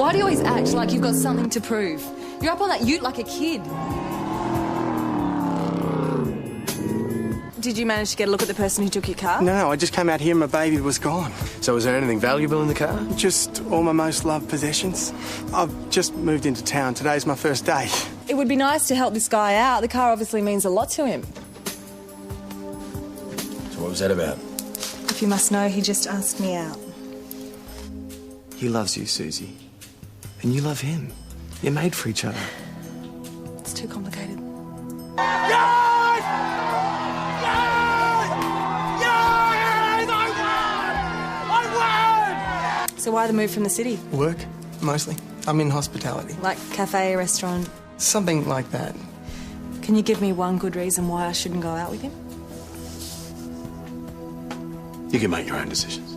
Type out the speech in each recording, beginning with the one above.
Why do you always act like you've got something to prove? You're up on that ute like a kid. Did you manage to get a look at the person who took your car? No, I just came out here and my baby was gone. So was there anything valuable in the car? Just all my most loved possessions. I've just moved into town. Today's my first day. It would be nice to help this guy out. The car obviously means a lot to him. So what was that about? If you must know, he just asked me out. He loves you, Susie. And you love him. You're made for each other. It's too complicated. Yes! Yes! Yes! I won! So why the move from the city? Work, mostly. I'm in hospitality. Like cafe, restaurant? Something like that. Can you give me one good reason why I shouldn't go out with him? You can make your own decisions.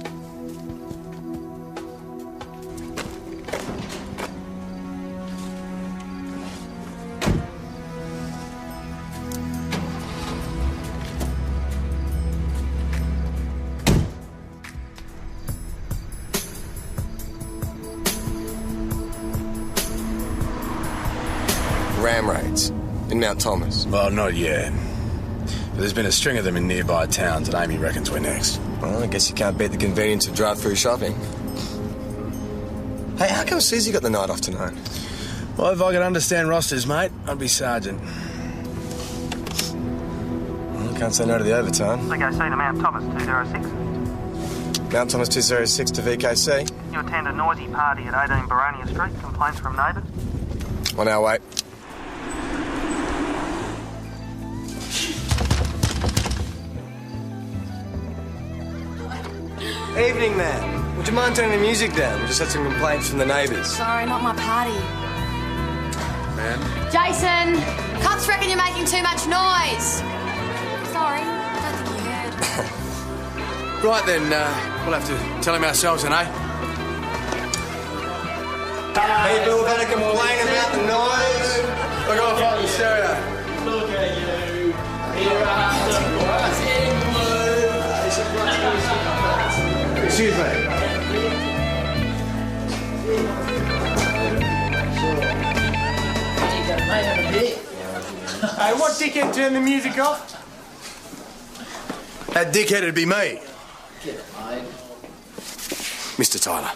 Ram raids in Mount Thomas. Well, not yet. But there's been a string of them in nearby towns, and Amy reckons we're next. Well, I guess you can't beat the convenience of drive-through shopping. Hey, how come Susie got the night off tonight? Well, if I could understand rosters, mate, I'd be sergeant. Well, can't say no to the overtime. VKC to Mount Thomas 206. Mount Thomas 206 to VKC. You attend a noisy party at 18 Baronia Street. Complaints from neighbours. On our way. Evening, man. Would you mind turning the music down? We just had some complaints from the neighbours. Sorry, not my party. Ma'am? Jason, cops reckon you're making too much noise. Sorry, I don't think you heard. Right then, we'll have to tell him ourselves then, eh? People have had a complaint about the noise. Look off on the stereo. Look at you. Here are the boys in blue. Excuse me. Hey, what dickhead turned the music off? That dickhead'd be me. Get it, mate. Mr. Tyler.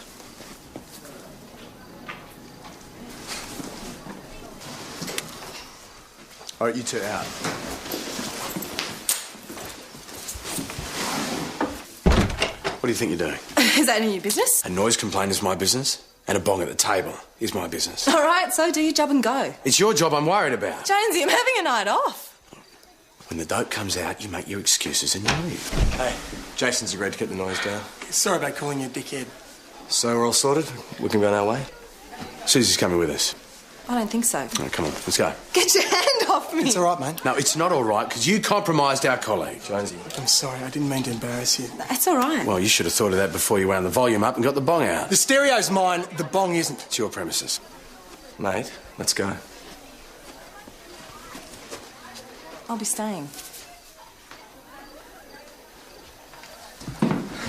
All right, you two out. What do you think you're doing? Is that any of your business? A noise complaint is my business, and a bong at the table is my business. All right, so do your job and go. It's your job I'm worried about. Jonesy, I'm having a night off. When the dope comes out, you make your excuses and you leave. Hey, Jason's agreed to keep the noise down. Sorry about calling you a dickhead. So we're all sorted? We can go on our way? Susie's coming with us. I don't think so. All right, come on, let's go. Get your hand off me. It's all right, mate. No, it's not all right, because you compromised our colleague. Jonesy. I'm sorry, I didn't mean to embarrass you. That's all right. Well, you should have thought of that before you wound the volume up and got the bong out. The stereo's mine, the bong isn't. It's your premises. Mate, let's go. I'll be staying.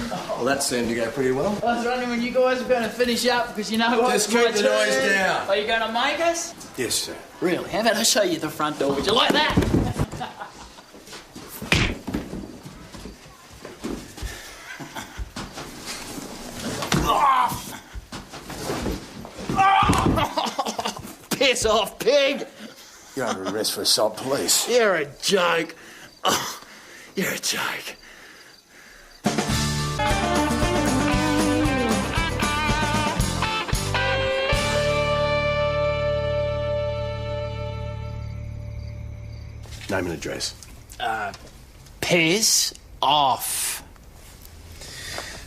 Well, that seemed to go pretty well. I was wondering when you guys were going to finish up because you know what? Just It's my keep the noise turn. down. Are you going to make us? Yes, sir. Really? How about I show you the front door? Would you like that? Piss off, pig! You're under arrest for assault, police. You're a joke. Oh, you're a joke. Name and address. Piss off.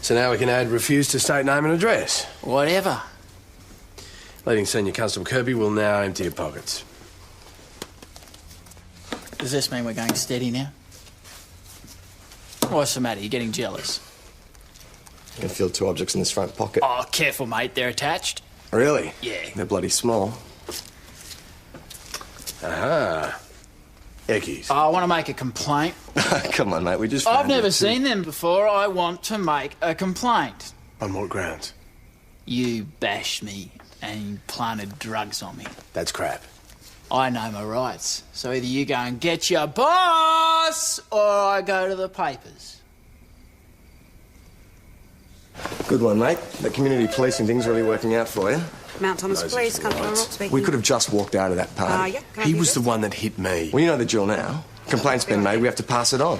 So now we can add refuse to state name and address. Whatever. Leading Senior Constable Kirby will now empty your pockets. Does this mean we're going steady now? What's the matter? You're getting jealous? I can feel two objects in this front pocket. Oh, careful, mate. They're attached. Really? Yeah. They're bloody small. Aha. Eckies. I want to make a complaint. Come on, mate, we just... I've found never it. seen them before. I want to make a complaint. On what grounds? You bashed me. and he planted drugs on me. That's crap. I know my rights, so either you go and get your boss, or I go to the papers. Good one, mate. That community policing thing's really working out for you. Mount Thomas Police, Country Rock speaking. We could have just walked out of that party. Yeah, He was the one that hit me. Well, you know the drill now. Complaint's been made, we have to pass it on.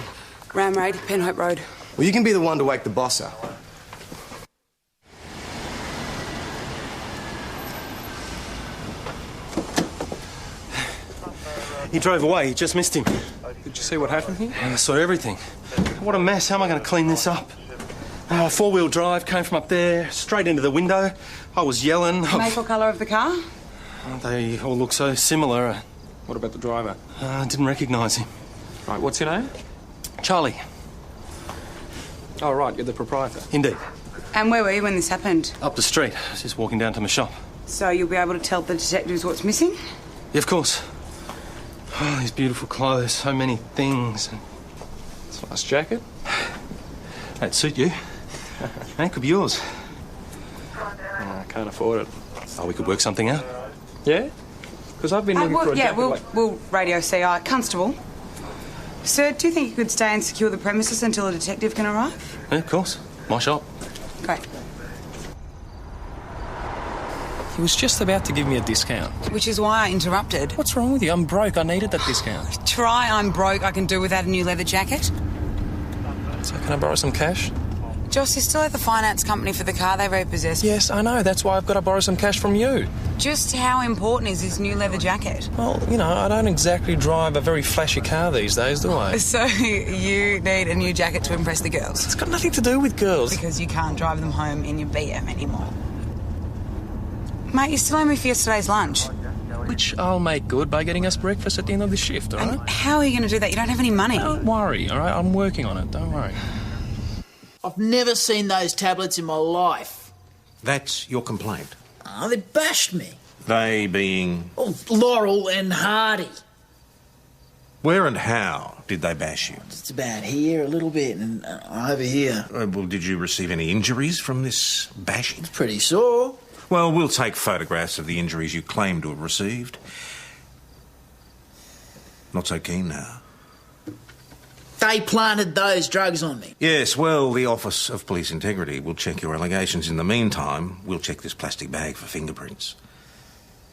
Ram Raid, Penhope Road. Well, you can be the one to wake the boss up. He drove away. He just missed him. Did you see what happened here? I saw everything. What a mess. How am I going to clean this up? Four-wheel drive, came from up there, straight into the window. I was yelling. Make or colour of the car? They all look so similar. What about the driver? I didn't recognise him. Right, what's your name? Charlie. Oh, right, you're the proprietor. Indeed. And where were you when this happened? Up the street. I was just walking down to my shop. So you'll be able to tell the detectives what's missing? Yeah, of course. Oh, these beautiful clothes, so many things. It's a nice jacket. That'd suit you. And it could be yours. I can't afford it. Oh, we could work something out. Yeah? Because I've been looking for a jacket. We'll radio CI. Constable. Sir, do you think you could stay and secure the premises until a detective can arrive? Yeah, of course. My shop. Great. He was just about to give me a discount. Which is why I interrupted. What's wrong with you? I'm broke. I needed that discount. Try I'm broke. I can do without a new leather jacket. So can I borrow some cash? Joss, you're still at the finance company for the car they repossessed. Yes, I know. That's why I've got to borrow some cash from you. Just how important is this new leather jacket? Well, you know, I don't exactly drive a very flashy car these days, do I? So you need a new jacket to impress the girls? It's got nothing to do with girls. Because you can't drive them home in your BM anymore. Mate, you still owe me for yesterday's lunch. Which I'll make good by getting us breakfast at the end of the shift, all right? And how are you going to do that? You don't have any money. Don't worry, all right? I'm working on it. Don't worry. I've never seen those tablets in my life. That's your complaint? Oh, they bashed me. They being? Oh, Laurel and Hardy. Where and how did they bash you? It's about here a little bit and over here. Well, did you receive any injuries from this bashing? It's pretty sore. Well, we'll take photographs of the injuries you claim to have received. Not so keen now. They planted those drugs on me. Yes, well, the Office of Police Integrity will check your allegations. In the meantime, we'll check this plastic bag for fingerprints.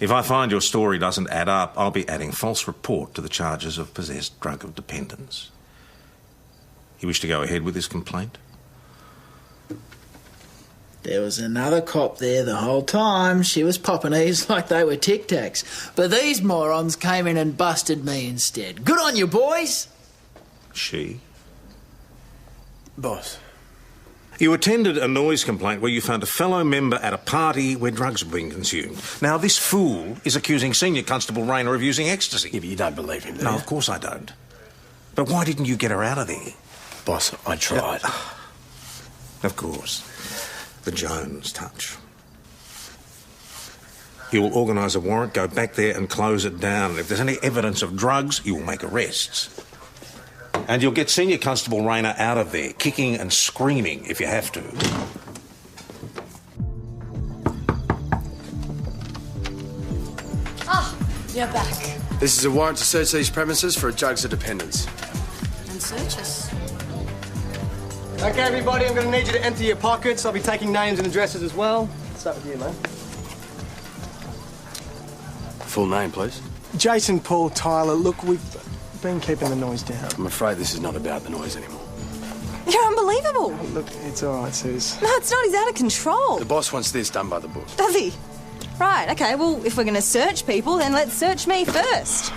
If I find your story doesn't add up, I'll be adding false report to the charges of possessed drug of dependence. You wish to go ahead with this complaint? There was another cop there the whole time. She was popping these like they were Tic Tacs. But these morons came in and busted me instead. Good on you, boys! She? Boss. You attended a noise complaint where you found a fellow member at a party where drugs were being consumed. Now, this fool is accusing Senior Constable Rayner of using ecstasy. Yeah, but you don't believe him, do No, you? of course I don't. But why didn't you get her out of there? Boss, I tried. Of course. The Jones touch. You will organise a warrant, go back there and close it down. And if there's any evidence of drugs, you will make arrests. And you'll get Senior Constable Rayner out of there, kicking and screaming if you have to. Oh, you're back. This is a warrant to search these premises for drugs of dependence. And search us. Okay, everybody, I'm going to need you to empty your pockets. I'll be taking names and addresses as well. Let's start with you, mate. Full name, please. Jason Paul Tyler. Look, we've been keeping the noise down. I'm afraid this is not about the noise anymore. You're unbelievable. Look, it's all right, Suze. No, it's not. He's out of control. The boss wants this done by the book. Does he? Right, okay, well, if we're going to search people, then let's search me first.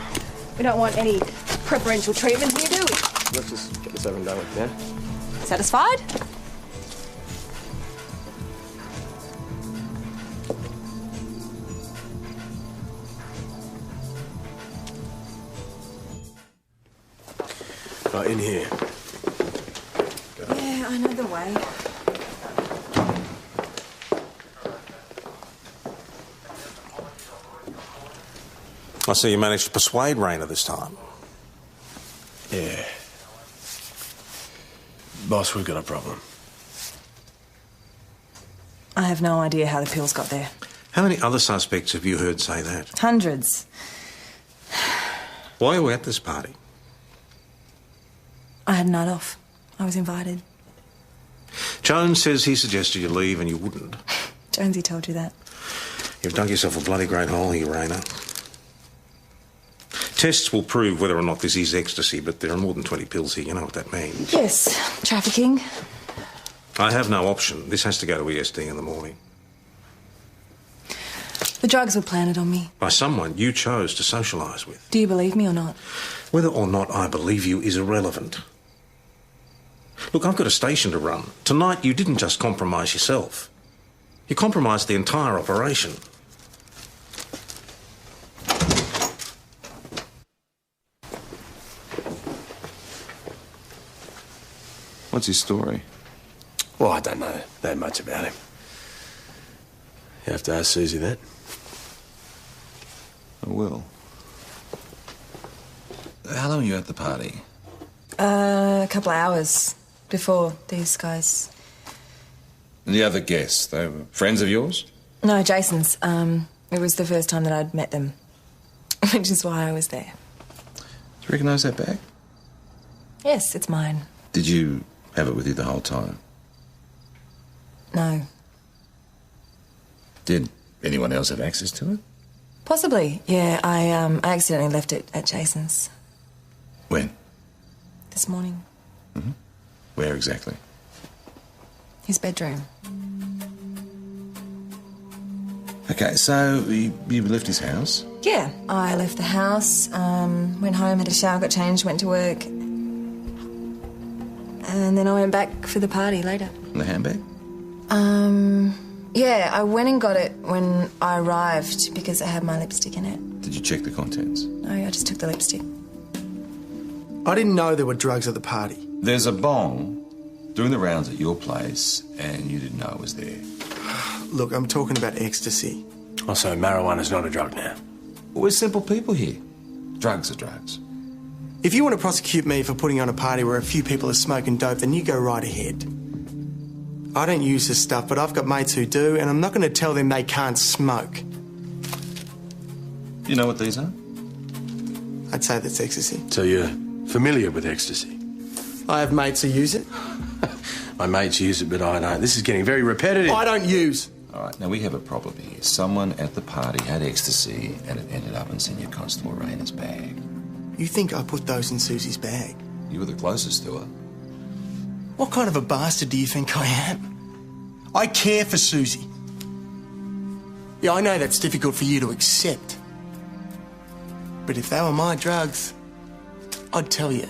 We don't want any preferential treatment here, do we? Let's just get this over and done with, yeah? Satisfied? Right, in here. Yeah, I know the way. I see you managed to persuade Rayner this time. Yeah. Boss, we've got a problem. I have no idea how the pills got there. How many other suspects have you heard say that? Hundreds. Why are we at this party? I had a night off. I was invited. Jones says he suggested you leave and you wouldn't. Jonesy told you that. You've dug yourself a bloody great hole here, Raina. Tests will prove whether or not this is ecstasy, but there are more than 20 pills here. You know what that means. Yes, trafficking. I have no option. This has to go to ESD in the morning. The drugs were planted on me. By someone you chose to socialise with. Do you believe me or not? Whether or not I believe you is irrelevant. Look, I've got a station to run. Tonight you didn't just compromise yourself. You compromised the entire operation. What's his story? Well, I don't know that much about him. You have to ask Susie that. I will. How long were you at the party? A couple of hours before these guys. And the other guests, they were friends of yours? No, Jason's. It was the first time that I'd met them, which is why I was there. Do you recognise that bag? Yes, it's mine. Did you have it with you the whole time? No. Did anyone else have access to it? Possibly, yeah. I accidentally left it at Jason's. When? This morning. Mm-hmm. Where exactly? His bedroom. Okay, so you left his house? Yeah, I left the house, went home, had a shower, got changed, went to work. And then I went back for the party later. And the handbag? Yeah, I went and got it when I arrived because it had my lipstick in it. Did you check the contents? No, I just took the lipstick. I didn't know there were drugs at the party. There's a bong doing the rounds at your place and you didn't know it was there. Look, I'm talking about ecstasy. Also, marijuana's not a drug now. We're simple people here. Drugs are drugs. If you want to prosecute me for putting on a party where a few people are smoking dope, then you go right ahead. I don't use this stuff, but I've got mates who do, and I'm not going to tell them they can't smoke. You know what these are? I'd say that's ecstasy. So you're familiar with ecstasy? I have mates who use it. My mates use it, but I don't. This is getting very repetitive. I don't use. All right, now we have a problem here. Someone at the party had ecstasy and it ended up in Senior Constable Rayner's bag. You think I put those in Susie's bag? You were the closest to her. What kind of a bastard do you think I am? I care for Susie. Yeah, I know that's difficult for you to accept. But if they were my drugs, I'd tell you.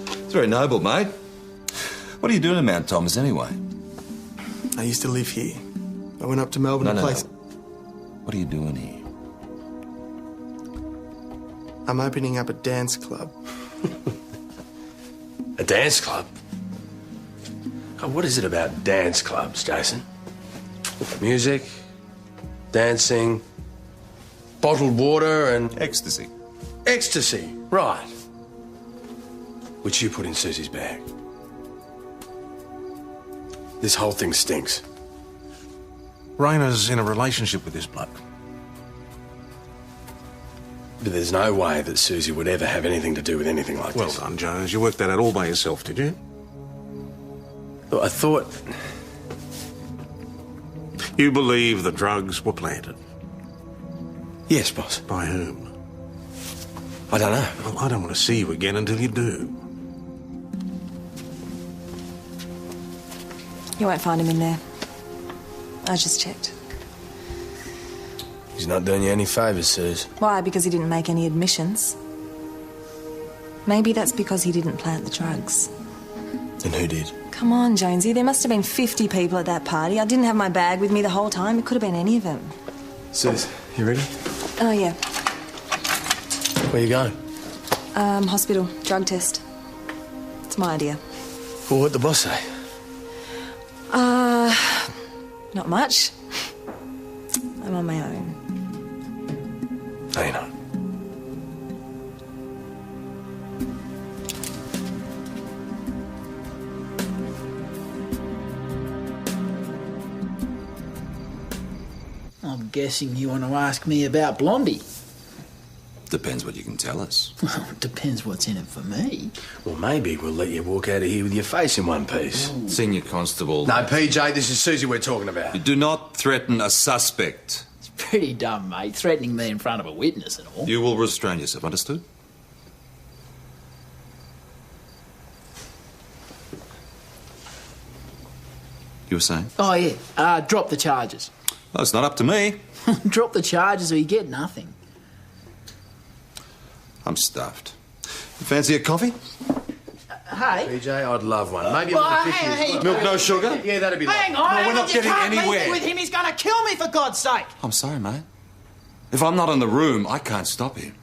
It's very noble, mate. What are you doing in Mount Thomas anyway? I used to live here. I went up to Melbourne to play... No. What are you doing here? I'm opening up a dance club. A dance club? God, what is it about dance clubs, Jason? Music, dancing, bottled water and... Ecstasy. Ecstasy, right. Which you put in Susie's bag. This whole thing stinks. Rayner's in a relationship with this bloke. But there's no way that Susie would ever have anything to do with anything like Well this. done, Jones. You worked that out all by yourself, did you? Look, I thought... You believe the drugs were planted? Yes, boss. By whom? I don't know. Well, I don't want to see you again until you do. You won't find him in there. I just checked. He's not doing you any favours, Suze. Why? Because he didn't make any admissions. Maybe that's because he didn't plant the drugs. And who did? Come on, Jonesy. There must have been 50 people at that party. I didn't have my bag with me the whole time. It could have been any of them. Suze, you ready? Oh, yeah. Where you going? Hospital. Drug test. It's my idea. Well, what'd the boss say? Not much. I'm on my own. No, you're not. guessing you want to ask me about Blondie. Depends what you can tell us. Well, it depends what's in it for me. Well, maybe we'll let you walk out of here with your face in one piece. Senior Constable. No, PJ, this is Susie we're talking about. You do not threaten a suspect. It's pretty dumb, mate, threatening me in front of a witness and all. You will restrain yourself, understood? You were saying? Oh, yeah. Drop the charges. Well, it's not up to me. Drop the charges or you get nothing. I'm stuffed. You fancy a coffee? Hey. PJ, I'd love one. Maybe Well, a little hey, milk, no sugar? Yeah, that'd be Hang lovely. on, No, we're not you getting can't anywhere. leave me with him. He's going to kill me, for God's sake. I'm sorry, mate. If I'm not in the room, I can't stop him.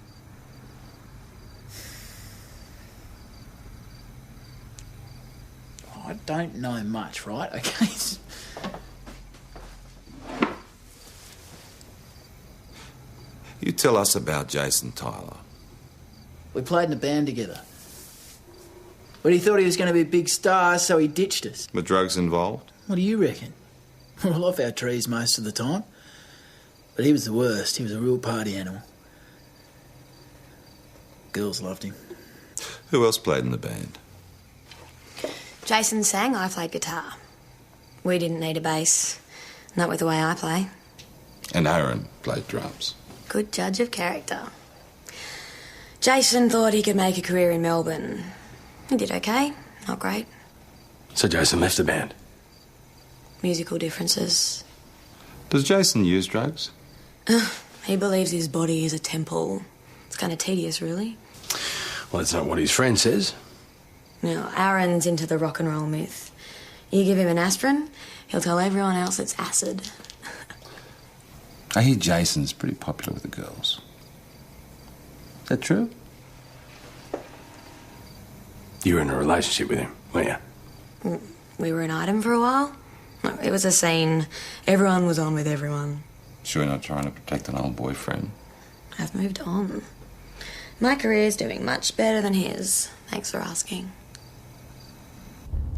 I don't know much, right? Okay. You tell us about Jason Tyler. We played in a band together. But he thought he was going to be a big star, so he ditched us. Were drugs involved? What do you reckon? We're off our trees most of the time. But he was the worst. He was a real party animal. Girls loved him. Who else played in the band? Jason sang, I played guitar. We didn't need a bass. Not with the way I play. And Aaron played drums. Good judge of character. Jason thought he could make a career in Melbourne. He did okay. Not great. So Jason left the band? Musical differences. Does Jason use drugs? He believes his body is a temple. It's kind of tedious, really. Well, that's not what his friend says. Now, Aaron's into the rock and roll myth. You give him an aspirin, he'll tell everyone else it's acid. I hear Jason's pretty popular with the girls. Is that true? You were in a relationship with him, weren't you? We were an item for a while. No, it was a scene. Everyone was on with everyone. Sure you're not trying to protect an old boyfriend? I've moved on. My career's doing much better than his. Thanks for asking.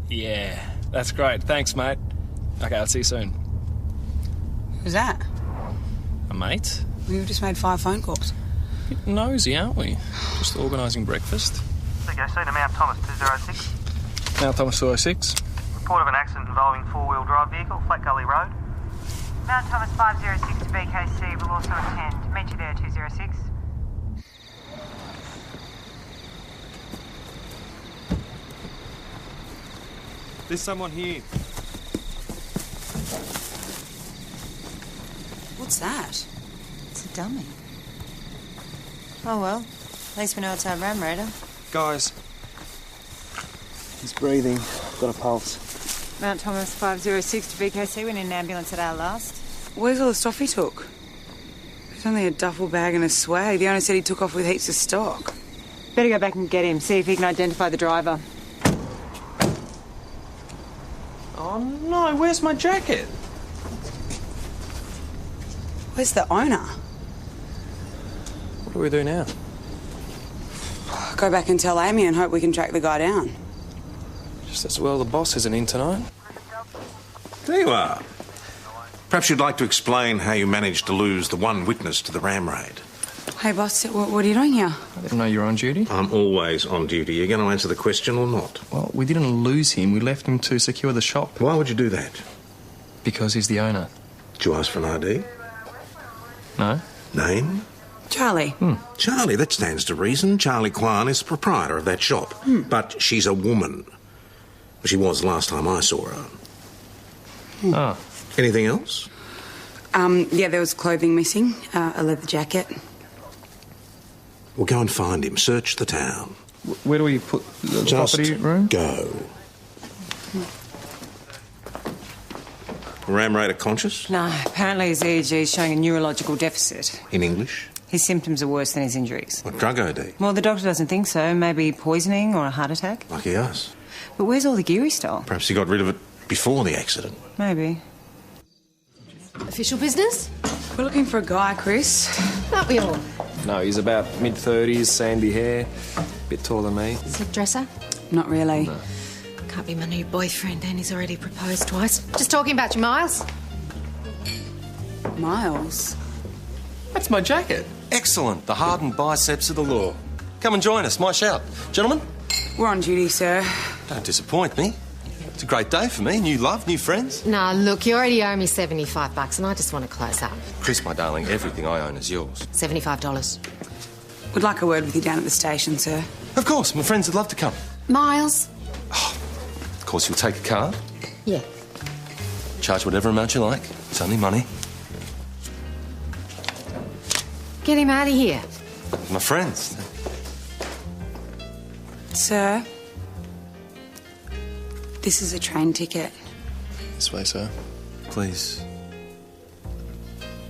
Yeah, that's great. Thanks, mate. Okay, I'll see you soon. Who's that? A mate? We've just made 5 phone calls. Bit nosy, aren't we? Just organising breakfast. There you go, see to Mount Thomas 206. Now Thomas 206. Report of an accident involving 4-wheel drive vehicle, Flat Gully Road. Mount Thomas 506 to BKC will also attend. Meet you there, 206. There's someone here. What's that? It's a dummy. Oh well, at least we know it's our ram raider. Guys. He's breathing. Got a pulse. Mount Thomas 506 to BKC. We need an ambulance at our last. Where's all the stuff he took? There's only a duffel bag and a swag. The owner said he took off with heaps of stock. Better go back and get him, see if he can identify the driver. Oh no, where's my jacket? Where's the owner? What do we do now? Go back and tell Amy and hope we can track the guy down. Just as well the boss isn't in tonight. There you are. Perhaps you'd like to explain how you managed to lose the one witness to the ram raid. Hey, boss, what are you doing here? I didn't know you were on duty. I'm always on duty. You're going to answer the question or not? Well, we didn't lose him. We left him to secure the shop. Why would you do that? Because he's the owner. Did you ask for an ID? No. Name? Charlie. Charlie, that stands to reason. Charlie Kwan is the proprietor of that shop. But she's a woman. She was last time I saw her. Oh. Anything else? Yeah, there was clothing missing, a leather jacket. Well, go and find him. Search the town. Where do we put the Just property room? Go. Ram raider conscious? No, apparently his EEG is showing a neurological deficit. In English? His symptoms are worse than his injuries. What drug OD? Well, the doctor doesn't think so. Maybe poisoning or a heart attack. Lucky us. But where's all the gear he stole? Perhaps he got rid of it before the accident. Maybe. Official business? We're looking for a guy, Chris. Aren't we all? No, he's about mid-30s, sandy hair, bit taller than me. Sick dresser? Not really. No. Can't be my new boyfriend, and he's already proposed twice. Just talking about you, Miles. Miles? That's my jacket. Excellent. The hardened biceps of the law. Come and join us. My shout. Gentlemen? We're on duty, sir. Don't disappoint me. It's a great day for me. New love, new friends. Nah, look, you already owe me $75 and I just want to close up. Chris, my darling, everything I own is yours. $75. We'd like a word with you down at the station, sir. Of course. My friends would love to come. Miles? Of course, you'll take a card. Yeah. Charge whatever amount you like. It's only money. Get him out of here. My friends. Sir? This is a train ticket. This way, sir. Please.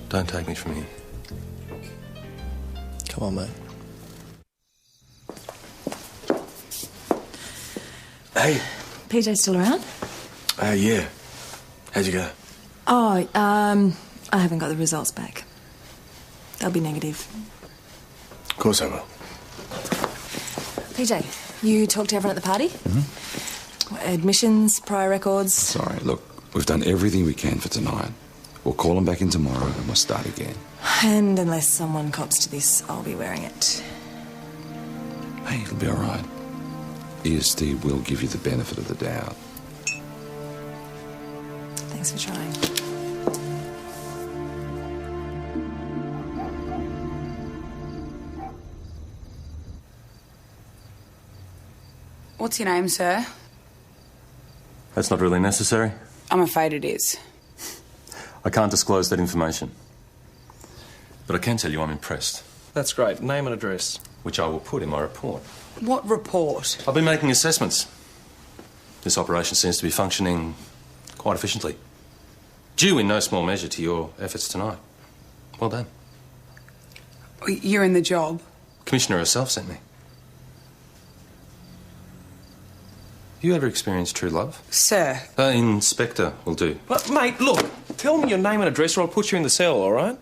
Don't take me from here. Come on, mate. Hey. PJ's still around? Yeah. How'd you go? Oh, I haven't got the results back. They'll be negative. Of course I will. PJ, you talked to everyone at the party? Admissions, prior records? Sorry, look, we've done everything we can for tonight. We'll call them back in tomorrow and we'll start again. And unless someone cops to this, I'll be wearing it. Hey, it'll be all right. ESD will give you the benefit of the doubt. Thanks for trying. What's your name, sir? That's not really necessary. I'm afraid it is. I can't disclose that information. But I can tell you I'm impressed. That's great. Name and address. Which I will put in my report. What report? I've been making assessments. This operation seems to be functioning quite efficiently. Due in no small measure to your efforts tonight. Well done. You're in the job. Commissioner herself sent me. You ever experienced true love? Sir. Inspector will do. But, mate, look. Tell me your name and address or I'll put you in the cell, all right?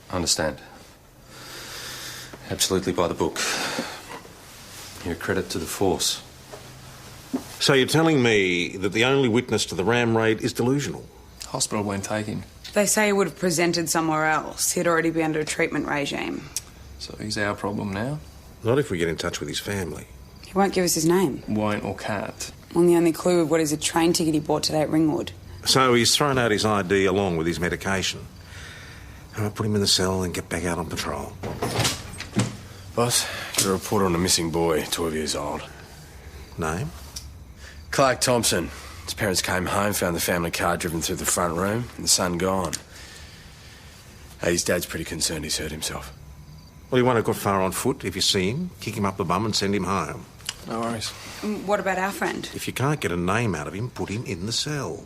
I understand. Absolutely by the book. You're a credit to the force. So you're telling me that the only witness to the ram raid is delusional? Hospital won't take him. They say he would have presented somewhere else. He'd already be under a treatment regime. So he's our problem now? Not if we get in touch with his family. He won't give us his name. Won't or can't. Well, the only clue we've got is a train ticket he bought today at Ringwood. So he's thrown out his ID along with his medication. And I'll put him in the cell and get back out on patrol. Boss, got a report on a missing boy, 12 years old. Name? Clark Thompson. His parents came home, found the family car driven through the front room, and the son gone. Hey, his dad's pretty concerned he's hurt himself. Well, he won't have got far on foot. If you see him, kick him up the bum and send him home. No worries. What about our friend? If you can't get a name out of him, put him in the cell.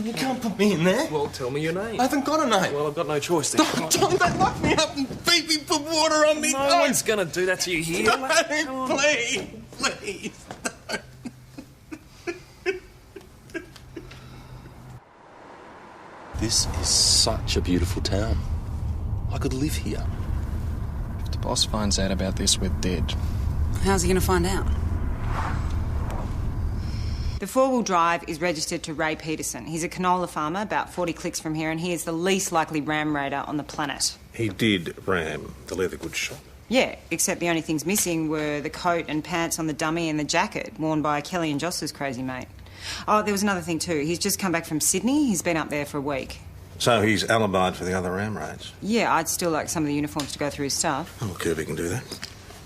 You can't put me in there. Well, tell me your name. I haven't got a name. Well, I've got no choice then. Don't lock me up and beat me, put water on me. No one's going to do that to you here. Please, please. This is such a beautiful town. I could live here. If the boss finds out about this, we're dead. How's he going to find out? The four-wheel drive is registered to Ray Peterson. He's a canola farmer about 40 clicks from here, and he is the least likely ram raider on the planet. He did ram the leather goods shop. Yeah, except the only things missing were the coat and pants on the dummy and the jacket worn by Kelly and Joss's crazy mate. Oh, there was another thing too. He's just come back from Sydney. He's been up there for a week. So he's alibied for the other ram raids? Yeah, I'd still like some of the uniforms to go through his stuff. Oh, Kirby can do that.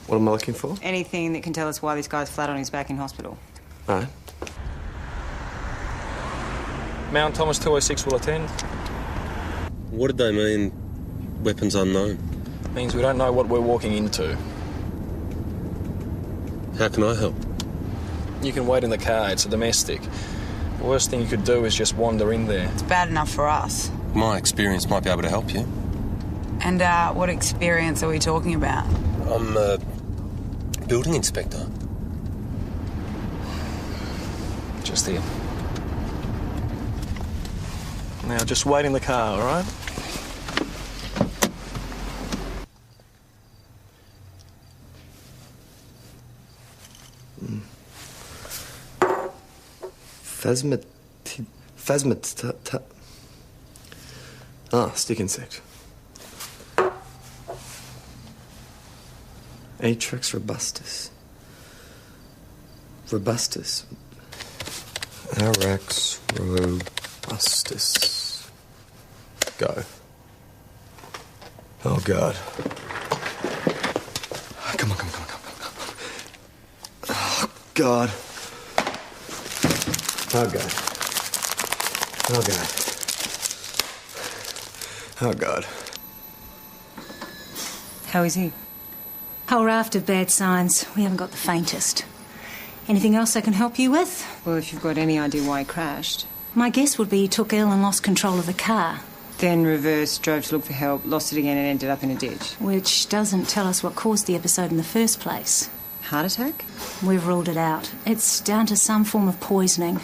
What am I looking for? Anything that can tell us why this guy's flat on his back in hospital. All right. Mount Thomas 206 will attend. What did they mean, weapons unknown? Means we don't know what we're walking into. How can I help? You can wait in the car, it's a domestic. The worst thing you could do is just wander in there. It's bad enough for us. My experience might be able to help you. And what experience are we talking about? I'm a building inspector. Just here. Now, just wait in the car, all right? Ah, stick insect. Atrax robustus. Robustus. Arax robustus. Go. Oh, God. Come on. Oh, God. Oh, God. Oh, God. Oh, God. How is he? Whole raft of bad signs. We haven't got the faintest. Anything else I can help you with? Well, if you've got any idea why he crashed. My guess would be he took ill and lost control of the car. Then reversed, drove to look for help, lost it again and ended up in a ditch. Which doesn't tell us what caused the episode in the first place. Heart attack? We've ruled it out. It's down to some form of poisoning.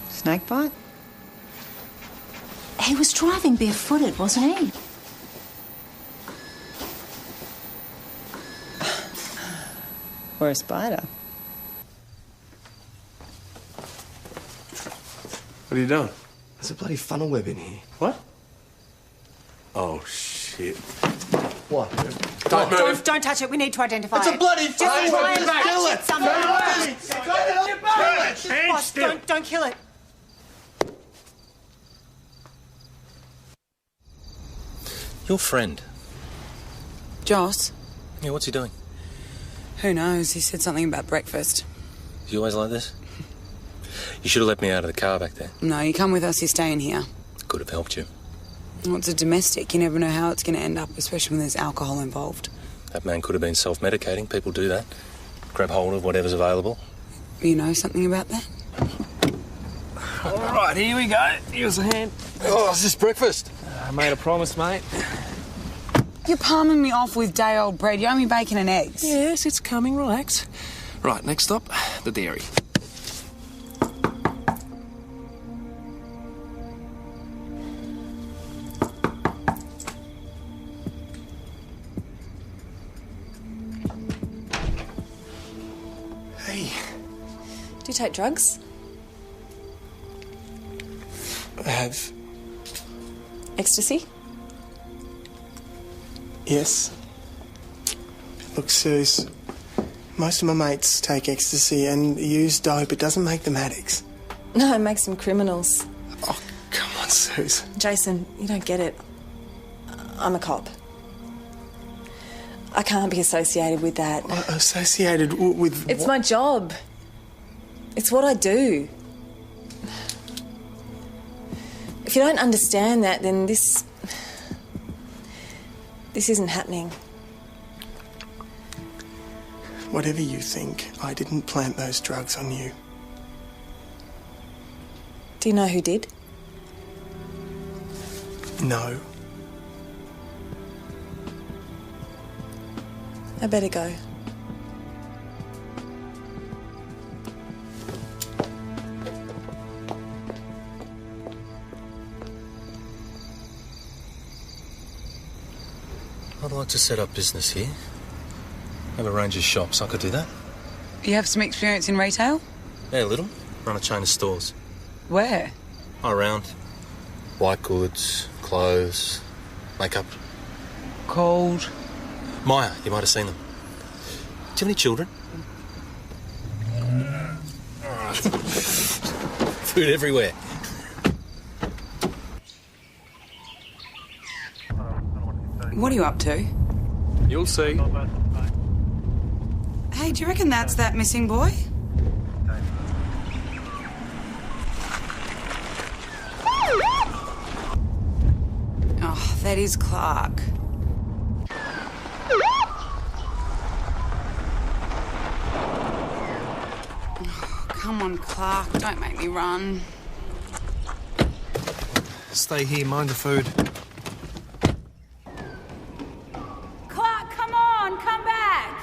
Snake bite? He was driving barefooted, wasn't he? Or a spider? What are you doing? There's a bloody funnel web in here. What? Oh, shit. What? Don't touch it. We need to identify It's it. a bloody Just funnel try web. and Just kill catch it. somewhere. Boss, don't kill it. Your friend. Joss? Yeah, what's he doing? Who knows? He said something about breakfast. Is he always like this? You should have let me out of the car back there. No, you come with us, you're staying here. Could have helped you. Well, it's a domestic. You never know how it's going to end up, especially when there's alcohol involved. That man could have been self-medicating. People do that. Grab hold of whatever's available. You know something about that? All right, here we go. Here's a hand. Oh, is this breakfast? I made a promise, mate. You're palming me off with day-old bread. You owe me bacon and eggs. Yes, it's coming, relax. Right, next stop, the dairy. Hey, Do you take drugs? I have. Ecstasy? Yes. Look, Suze, most of my mates take ecstasy and use dope. It doesn't make them addicts. No, it makes them criminals. Oh, come on, Suze. Jason, you don't get it. I'm a cop. I can't be associated with that. Associated with It's what? my job. It's what I do. If you don't understand that, then this isn't happening. Whatever you think, I didn't plant those drugs on you. Do you know who did? No. I better go. I'd like to set up business here. Have a range of shops. I could do that. You have some experience in retail? Yeah, a little. Run a chain of stores. Where? Around. White goods, clothes, makeup. Called? Maya, you might have seen them. Do you have any children? Food everywhere. What are you up to? You'll see. Hey, do you reckon that's that missing boy? Oh, that is Clark. Oh, come on, Clark. Don't make me run. Stay here, mind the food. Clark, come on, come back!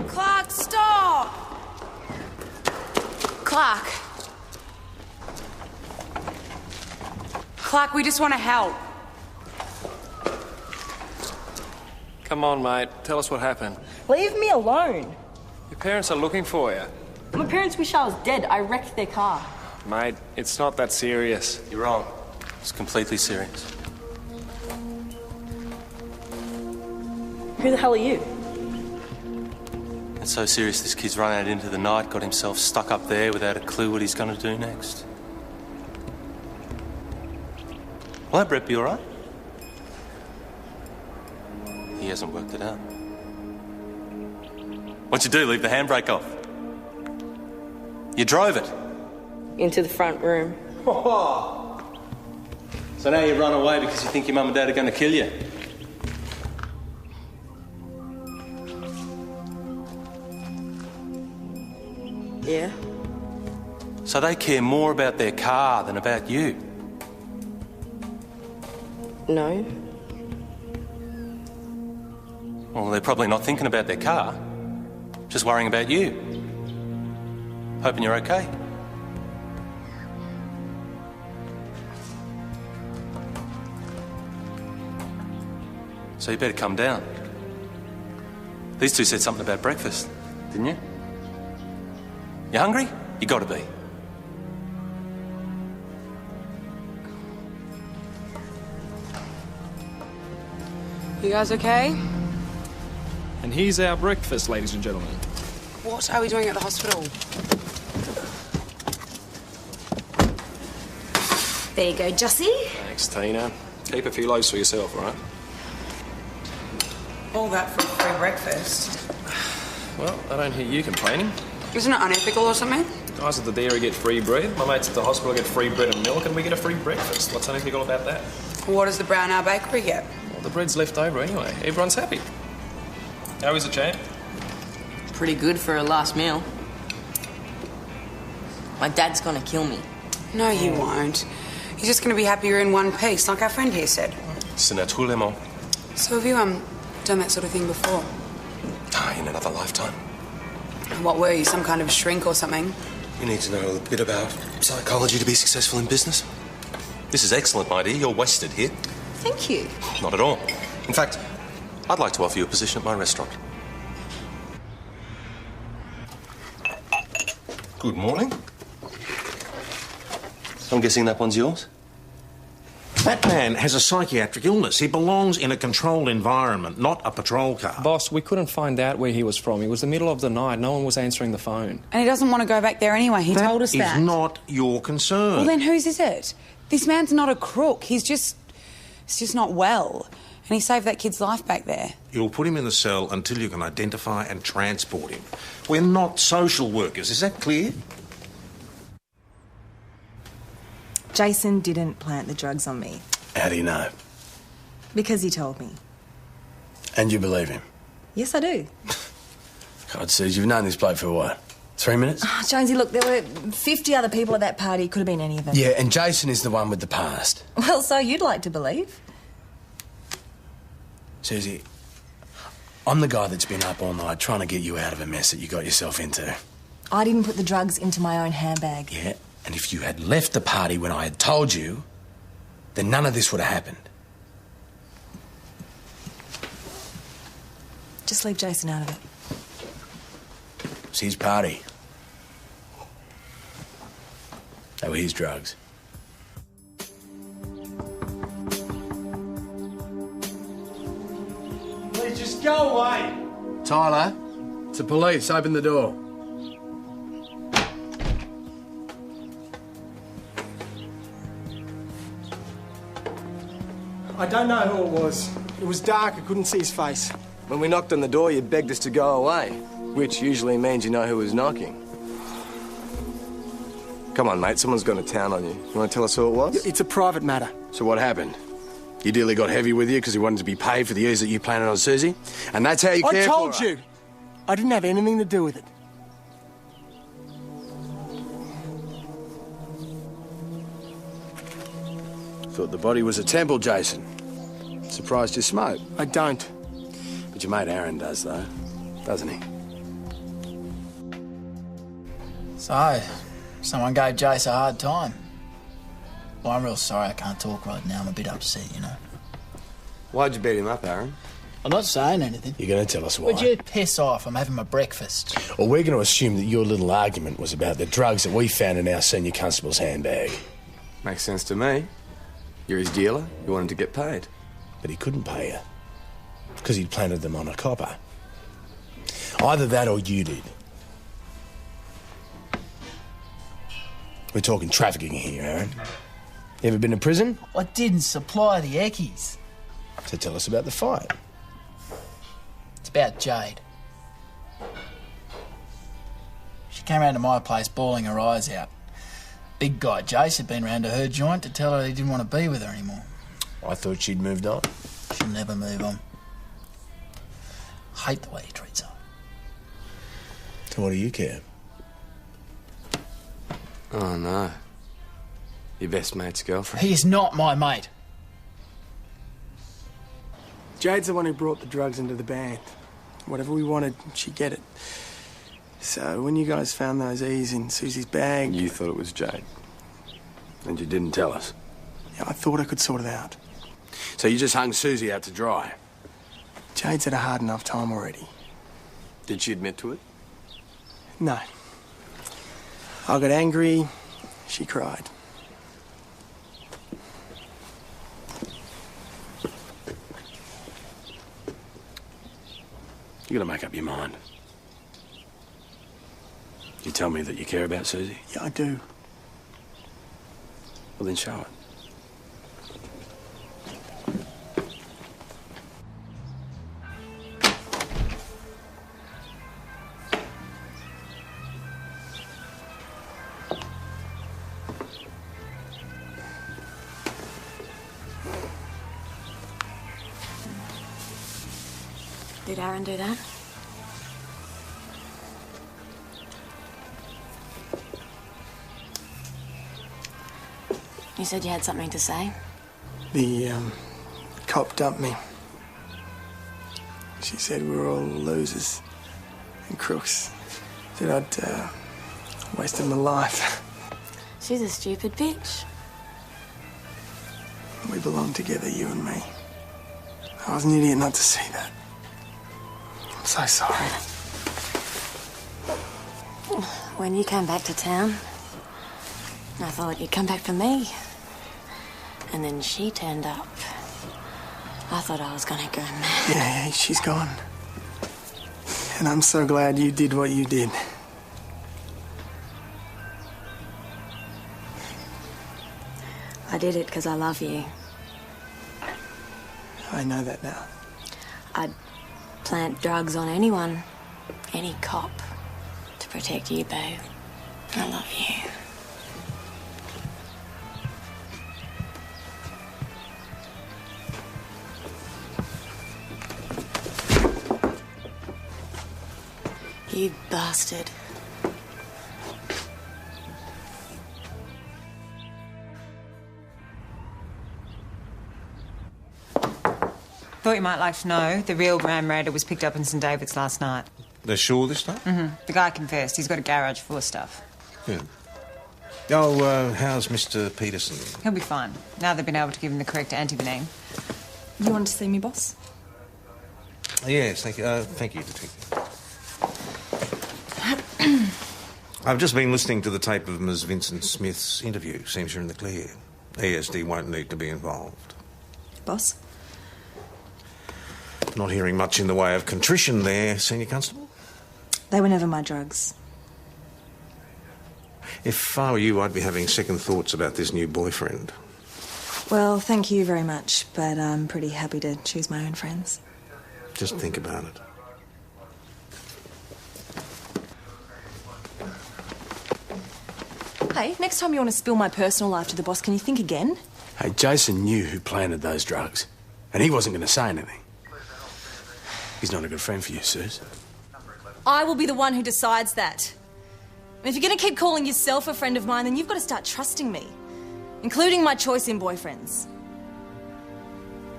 Clark, stop! Clark. Clark, we just want to help. Come on, mate. Tell us what happened. Leave me alone. Your parents are looking for you. My parents wish I was dead. I wrecked their car. Mate, it's not that serious. You're wrong. It's completely serious. Who the hell are you? It's so serious this kid's run out into the night, got himself stuck up there without a clue what he's going to do next. Will that Brett be all right? He hasn't worked it out. What'd you do, leave the handbrake off? You drove it? Into the front room. So now you run away because you think your mum and dad are going to kill you? Yeah. So they care more about their car than about you? No. Well, they're probably not thinking about their car, just worrying about you. Hoping you're okay. So you better come down. These two said something about breakfast, didn't you? You hungry? You gotta be. You guys okay? And here's our breakfast, ladies and gentlemen. What are we doing at the hospital? There you go, Jussie. Thanks, Tina. Keep a few loaves for yourself, all right? All that for a free breakfast. Well, I don't hear you complaining. Isn't it unethical or something? Guys at the dairy get free bread, my mates at the hospital get free bread and milk, and we get a free breakfast. What's unethical about that? What does the Brown Hour Bakery get? Well, the bread's left over anyway. Everyone's happy. How is it, champ? Pretty good for a last meal. My dad's gonna kill me. No, he won't. He's just going to be happy you're in one piece, like our friend here said. C'est naturellement. So have you, done that sort of thing before? In another lifetime. What were you, some kind of shrink or something? You need to know a bit about psychology to be successful in business. This is excellent, my dear. You're wasted here. Thank you. Not at all. In fact, I'd like to offer you a position at my restaurant. Good morning. I'm guessing that one's yours? That man has a psychiatric illness. He belongs in a controlled environment, not a patrol car. Boss, we couldn't find out where he was from. It was the middle of the night. No one was answering the phone. And he doesn't want to go back there anyway. He told us that. That is not your concern. Well, then whose is it? This man's not a crook. He's just not well. And he saved that kid's life back there. You'll put him in the cell until you can identify and transport him. We're not social workers. Is that clear? Jason didn't plant the drugs on me. How do you know? Because he told me. And you believe him? Yes, I do. God, Suze, you've known this bloke for what? 3 minutes? Oh, Jonesy, look, there were 50 other people at that party. It could have been any of them. Yeah, and Jason is the one with the past. Well, so you'd like to believe. Susie, I'm the guy that's been up all night trying to get you out of a mess that you got yourself into. I didn't put the drugs into my own handbag. Yeah, and if you had left the party when I had told you, then none of this would have happened. Just leave Jason out of it. It's his party. They were his drugs. Please just go away. Tyler, it's the police. Open the door. I don't know who it was. It was dark, I couldn't see his face. When we knocked on the door, you begged us to go away, which usually means you know who was knocking. Come on, mate, someone's gone to town on you. You want to tell us who it was? It's a private matter. So what happened? Your dealer got heavy with you because he wanted to be paid for the years that you planted on Susie? And that's how you cared for her? I told you! I didn't have anything to do with it. Thought the body was a temple, Jason. Surprised you smoke. I don't. But your mate Aaron does, though. Doesn't he? So, someone gave Jace a hard time. Well, I'm real sorry I can't talk right now. I'm a bit upset, you know. Why'd you beat him up, Aaron? I'm not saying anything. You're going to tell us why? Would you piss off? I'm having my breakfast. Well, we're going to assume that your little argument was about the drugs that we found in our senior constable's handbag. Makes sense to me. You're his dealer. You wanted to get paid. But he couldn't pay you. Because he'd planted them on a copper. Either that or you did. We're talking trafficking here, Aaron. You ever been to prison? I didn't supply the eckies. So tell us about the fight. It's about Jade. She came round to my place bawling her eyes out. Big guy Jace had been round to her joint to tell her he didn't want to be with her anymore. I thought she'd moved on. She'll never move on. Hate the way he treats her. So what do you care? Oh, no. Your best mate's girlfriend. He is not my mate. Jade's the one who brought the drugs into the band. Whatever we wanted, she'd get it. So when you guys found those E's in Susie's bag... You thought it was Jade. And you didn't tell us. Yeah, I thought I could sort it out. So you just hung Susie out to dry? Jade's had a hard enough time already. Did she admit to it? No. I got angry. She cried. You gotta make up your mind. You tell me that you care about Susie? Yeah, I do. Well, then show it. Did Aaron do that? You said you had something to say? The, cop dumped me. She said we were all losers and crooks. That I'd, wasted my life. She's a stupid bitch. We belong together, you and me. I was an idiot not to see that. I'm so sorry. When you came back to town, I thought you'd come back for me. And then she turned up. I thought I was gonna go mad. Yeah, she's gone. And I'm so glad you did what you did. I did it because I love you. I know that now. I'd plant drugs on anyone, any cop, to protect you, babe. I love you. You bastard. Thought you might like to know the real Ram Raider was picked up in St David's last night. They're sure this time? Mm-hmm. The guy confessed. He's got a garage full of stuff. Good. Oh, how's Mr. Peterson? He'll be fine. Now they've been able to give him the correct antivenin. You wanted to see me, boss? Yes, thank you. Thank you, Detective. I've just been listening to the tape of Ms. Vincent Smith's interview. Seems you're in the clear. ESD won't need to be involved. Boss? Not hearing much in the way of contrition there, Senior Constable. They were never my drugs. If I were you, I'd be having second thoughts about this new boyfriend. Well, thank you very much, but I'm pretty happy to choose my own friends. Just think about it. Hey, next time you want to spill my personal life to the boss, can you think again? Hey, Jason knew who planted those drugs, and he wasn't going to say anything. He's not a good friend for you, Suze. I will be the one who decides that. And if you're going to keep calling yourself a friend of mine, then you've got to start trusting me, including my choice in boyfriends.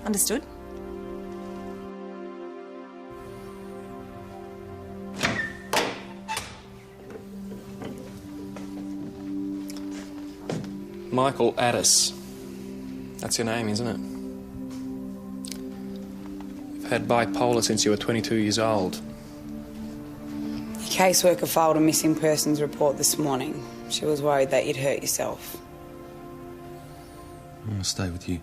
Understood? Michael Addis. That's your name, isn't it? You've had bipolar since you were 22 years old. Your caseworker filed a missing persons report this morning. She was worried that you'd hurt yourself. I want to stay with you.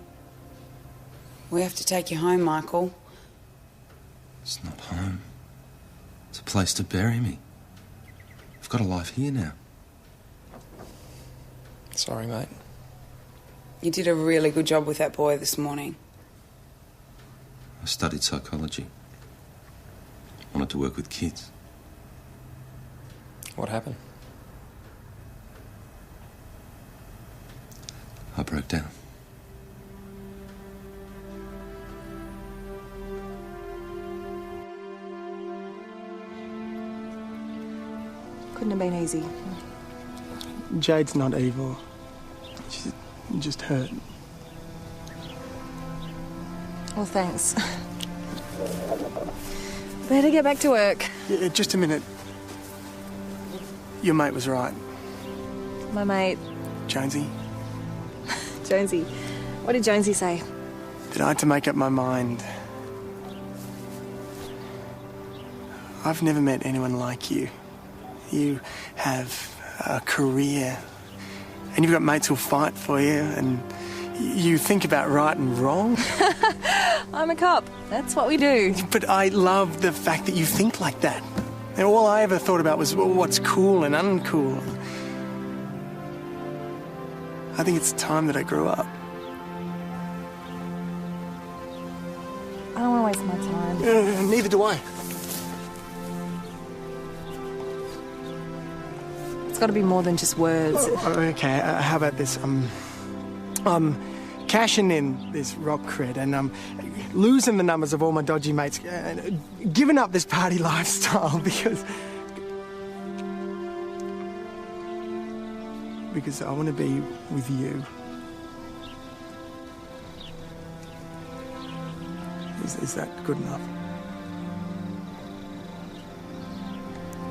We have to take you home, Michael. It's not home. It's a place to bury me. I've got a life here now. Sorry, mate. You did a really good job with that boy this morning. I studied psychology. Wanted to work with kids. What happened? I broke down. Couldn't have been easy. Jade's not evil. She's just hurt. Well, thanks. Better get back to work. Yeah, just a minute. Your mate was right. My mate, Jonesy, Jonesy. What did Jonesy say? that I had to make up my mind. I've never met anyone like you. You have a career, and you've got mates who'll fight for you, and you think about right and wrong. I'm a cop. That's what we do. But I love the fact that you think like that. And all I ever thought about was what's cool and uncool. I think it's time that I grew up. I don't want to waste my time. Neither do I. It's got to be more than just words. Okay, how about this? Cashing in this rock cred and losing the numbers of all my dodgy mates, giving up this party lifestyle because I want to be with you. Is that good enough?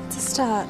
It's a start.